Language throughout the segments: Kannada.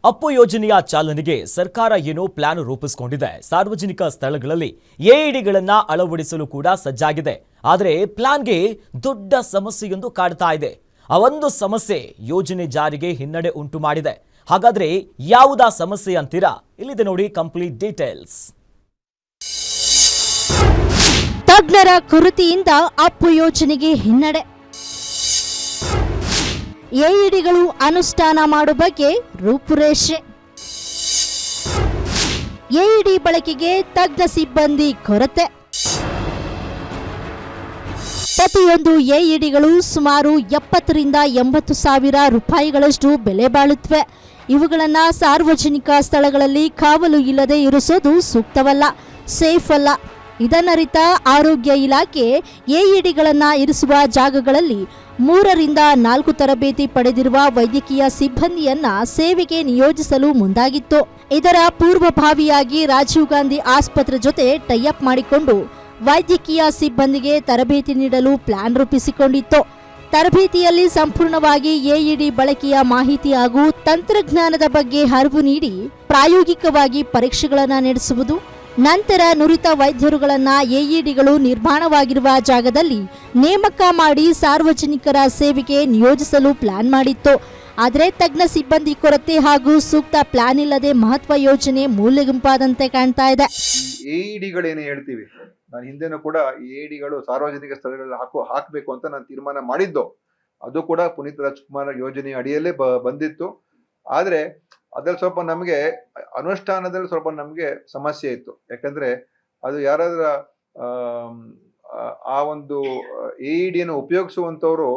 ಅಪ್ಪು ಯೋಜನೆಯ ಚಾಲನೆಗೆ ಸರ್ಕಾರ ಏನೋ ಪ್ಲಾನ್ ರೂಪಿಸಿಕೊಂಡಿದೆ. ಸಾರ್ವಜನಿಕ ಸ್ಥಳಗಳಲ್ಲಿ ಎಇಡಿಗಳನ್ನ ಅಳವಡಿಸಲು ಕೂಡ ಸಜ್ಜಾಗಿದೆ. ಆದರೆ ಪ್ಲಾನ್ಗೆ ದೊಡ್ಡ ಸಮಸ್ಯೆಯೊಂದು ಕಾಡ್ತಾ ಇದೆ. ಆ ಒಂದು ಸಮಸ್ಯೆ ಯೋಜನೆ ಜಾರಿಗೆ ಹಿನ್ನಡೆ ಉಂಟು ಮಾಡಿದೆ. ಹಾಗಾದ್ರೆ ಯಾವುದಾ ಸಮಸ್ಯೆ ಅಂತೀರಾ? ಇಲ್ಲಿದೆ ನೋಡಿ ಕಂಪ್ಲೀಟ್ ಡೀಟೇಲ್ಸ್. ತಜ್ಞರ ಕೊರತೆಯಿಂದ ಅಪ್ಪು ಯೋಜನೆಗೆ ಹಿನ್ನಡೆ. ಎಇಡಿಗಳು ಅನುಷ್ಠಾನ ಮಾಡುವ ಬಗ್ಗೆ ರೂಪುರೇಷೆ. ಎಇಡಿ ಬಳಕೆಗೆ ತಜ್ಞ ಸಿಬ್ಬಂದಿ ಕೊರತೆ. ಪ್ರತಿಯೊಂದು ಎಇಡಿಗಳು ಸುಮಾರು 70 ರಿಂದ 80 ಸಾವಿರ ರೂಪಾಯಿಗಳಷ್ಟು ಬೆಲೆ ಬಾಳುತ್ತವೆ. ಇವುಗಳನ್ನು ಸಾರ್ವಜನಿಕ ಸ್ಥಳಗಳಲ್ಲಿ ಕಾವಲು ಇಲ್ಲದೆ ಇರಿಸೋದು ಸೂಕ್ತವಲ್ಲ, ಸೇಫ್ ಅಲ್ಲ. ಇದನ್ನರಿತ ಆರೋಗ್ಯ ಇಲಾಖೆ ಎಇಡಿಗಳನ್ನು ಇರಿಸುವ ಜಾಗಗಳಲ್ಲಿ 3 ರಿಂದ 4 ತರಬೇತಿ ಪಡೆದಿರುವ ವೈದ್ಯಕೀಯ ಸಿಬ್ಬಂದಿಯನ್ನ ಸೇವೆಗೆ ನಿಯೋಜಿಸಲು ಮುಂದಾಗಿತ್ತು. ಇದರ ಪೂರ್ವಭಾವಿಯಾಗಿ ರಾಜೀವ್ ಗಾಂಧಿ ಆಸ್ಪತ್ರೆ ಜೊತೆ ಟೈಅಪ್ ಮಾಡಿಕೊಂಡು ವೈದ್ಯಕೀಯ ಸಿಬ್ಬಂದಿಗೆ ತರಬೇತಿ ನೀಡಲು ಪ್ಲಾನ್ ರೂಪಿಸಿಕೊಂಡಿತ್ತು. ತರಬೇತಿಯಲ್ಲಿ ಸಂಪೂರ್ಣವಾಗಿ ಎಇಡಿ ಬಳಕೆಯ ಮಾಹಿತಿ ಹಾಗೂ ತಂತ್ರಜ್ಞಾನದ ಬಗ್ಗೆ ಅರಿವು ನೀಡಿ ಪ್ರಾಯೋಗಿಕವಾಗಿ ಪರೀಕ್ಷೆಗಳನ್ನು ನಡೆಸುವುದು, ನಂತರ ನುರಿತ ವೈದ್ಯರುಗಳನ್ನ ಎಇಡಿಗಳು ನಿರ್ಮಾಣವಾಗಿರುವ ಜಾಗದಲ್ಲಿ ನೇಮಕ ಮಾಡಿ ಸಾರ್ವಜನಿಕರ ಸೇವೆಗೆ ನಿಯೋಜಿಸಲು ಪ್ಲಾನ್ ಮಾಡಿತ್ತು. ಆದರೆ ತಜ್ಞ ಸಿಬ್ಬಂದಿ ಕೊರತೆ ಹಾಗೂ ಸೂಕ್ತ ಪ್ಲಾನ್ ಇಲ್ಲದೆ ಮಹತ್ವ ಯೋಜನೆ ಮೂಲೆಗುಂಪಾದಂತೆ ಕಾಣ್ತಾ ಇದೆ. ಎಇಡಿಗಳೇನು ಹೇಳ್ತೀವಿ, ನಾನು ಹಿಂದೆನೂ ಕೂಡ ಈ ಎಇಡಿಗಳು ಸಾರ್ವಜನಿಕ ಸ್ಥಳಗಳಲ್ಲಿ ಹಾಕಬೇಕು ಅಂತ ನಾನು ತೀರ್ಮಾನ ಮಾಡಿದ್ದು. ಅದು ಕೂಡ ಪುನೀತ್ ರಾಜ್ಕುಮಾರ್ ಯೋಜನೆ ಅಡಿಯಲ್ಲೇ ಬಂದಿತ್ತು. ಆದರೆ ಅದ್ರಲ್ಲಿ ಸ್ವಲ್ಪ ನಮಗೆ ಅನುಷ್ಠಾನದಲ್ಲಿ ಸ್ವಲ್ಪ ನಮಗೆ ಸಮಸ್ಯೆ ಇತ್ತು. ಯಾಕಂದ್ರೆ ಅದು ಯಾರಾದ್ರ ಆ ಒಂದು ಎಇಡಿಯನ್ನು ಉಪಯೋಗಿಸುವಂಥವ್ರು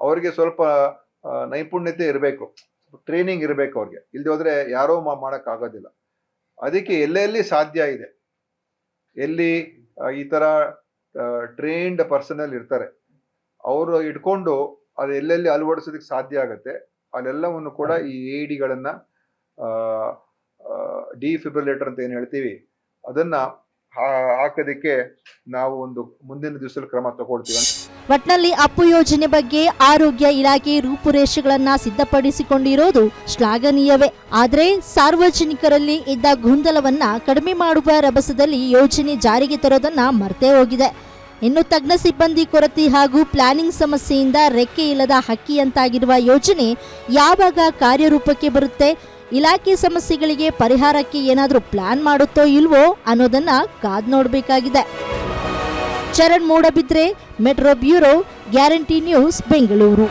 ಅವ್ರಿಗೆ ಸ್ವಲ್ಪ ನೈಪುಣ್ಯತೆ ಇರಬೇಕು, ಟ್ರೈನಿಂಗ್ ಇರಬೇಕು ಅವ್ರಿಗೆ. ಇಲ್ಲದೆ ಹೋದ್ರೆ ಯಾರೋ ಮಾಡೋಕ್ಕಾಗೋದಿಲ್ಲ. ಅದಕ್ಕೆ ಎಲ್ಲೆಲ್ಲಿ ಸಾಧ್ಯ ಇದೆ, ಎಲ್ಲಿ ಈ ಥರ ಟ್ರೈನ್ಡ್ ಪರ್ಸನಲ್ ಇರ್ತಾರೆ, ಅವರು ಇಟ್ಕೊಂಡು ಅದು ಎಲ್ಲೆಲ್ಲಿ ಅಳವಡಿಸೋದಕ್ಕೆ ಸಾಧ್ಯ ಆಗುತ್ತೆ ಅಲ್ಲೆಲ್ಲವನ್ನು ಕೂಡ ಈ ಎಇಡಿಗಳನ್ನ ಡಿಫಿಬ್ರಿಲೇಟರ್ ಅಂತ ಏನು ಹೇಳ್ತೀವಿ ಅದನ್ನ ಹಾಕೋದಕ್ಕೆ ನಾವು ಒಂದು ಮುಂದಿನ ದಿವಸದಲ್ಲಿ ಕ್ರಮ ತಗೊಳ್ತೀವಿ. ಒಟ್ನಲ್ಲಿ ಅಪ್ಪು ಯೋಜನೆ ಬಗ್ಗೆ ಆರೋಗ್ಯ ಇಲಾಖೆ ರೂಪುರೇಷೆಗಳನ್ನ ಸಿದ್ಧಪಡಿಸಿಕೊಂಡಿರೋದು ಶ್ಲಾಘನೀಯವೇ. ಆದರೆ ಸಾರ್ವಜನಿಕರಲ್ಲಿ ಇದ್ದ ಗೊಂದಲವನ್ನ ಕಡಿಮೆ ಮಾಡುವ ರಭಸದಲ್ಲಿ ಯೋಜನೆ ಜಾರಿಗೆ ತರೋದನ್ನ ಮರ್ತೇ ಹೋಗಿದೆ. ಇನ್ನು ತಜ್ಞ ಸಿಬ್ಬಂದಿ ಕೊರತೆ ಹಾಗೂ ಪ್ಲಾನಿಂಗ್ ಸಮಸ್ಯೆಯಿಂದ ರೆಕ್ಕೆ ಇಲ್ಲದ ಹಕ್ಕಿಯಂತಾಗಿರುವ ಯೋಜನೆ ಯಾವಾಗ ಕಾರ್ಯರೂಪಕ್ಕೆ ಬರುತ್ತೆ, ಇಲಾಖೆ ಸಮಸ್ಯೆಗಳಿಗೆ ಪರಿಹಾರಕ್ಕೆ ಏನಾದರೂ ಪ್ಲಾನ್ ಮಾಡುತ್ತೋ ಇಲ್ವೋ ಅನ್ನೋದನ್ನ ಕಾದ್ ನೋಡಬೇಕಾಗಿದೆ. Charan Moodbidri, metro bureau, guarantee news, Bengaluru.